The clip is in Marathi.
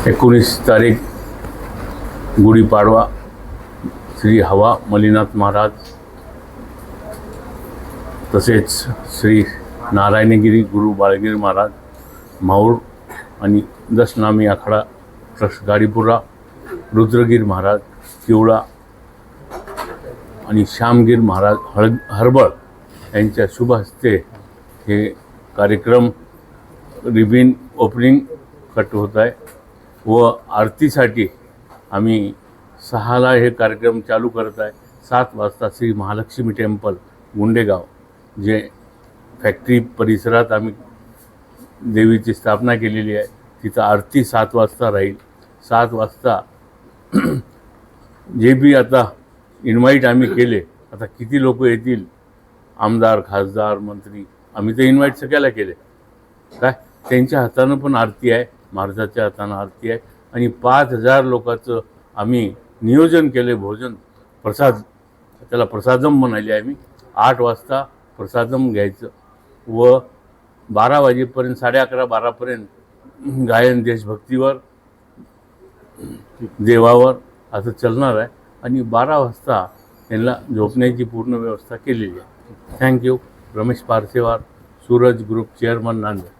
19 तारीख गुढीपाडवा, श्री हवा मलिनाथ महाराज, तसेच श्री नारायणगिरी गुरु बाळगिरी महाराज, माऊर आणि 10 नामी आखाडा ट्रस्ट गाडीपुरा, रुद्रगिर महाराज किवळा आणि श्यामगिर महाराज हरबळ यांच्या शुभ हस्ते हे कार्यक्रम रिबिन ओपनिंग कट होत आहे व आरतीसाठी आम्ही 6ला हे कार्यक्रम चालू करत आहे. 7 वाजता श्री महालक्ष्मी टेम्पल गुंडेगाव, जे फॅक्टरी परिसरात आम्ही देवीची स्थापना केलेली आहे, तिथं आरती 7 वाजता राहील. 7 वाजता जे बी आता इन्व्हाइट आम्ही केले, आता किती लोक येतील, आमदार खासदार मंत्री, आम्ही तर इन्व्हाइट सगळ्याला केले काय, त्यांच्या हातानं पण आरती आहे, महाराजाच्या हातानं आरती आहे आणि 5000 लोकांचं आम्ही नियोजन केले. भोजन प्रसाद, त्याला प्रसादम म्हणाले आम्ही. 8 वाजता प्रसादम घ्यायचं व 12 वाजेपर्यंत, 11:30-12पर्यंत गायन देशभक्तीवर, देवावर असं चालणार आहे आणि 12 वाजता त्यांना झोपण्याची पूर्ण व्यवस्था केलेली आहे. Thank you. Ramesh Parsewar, Suraj group chairman, Nanded.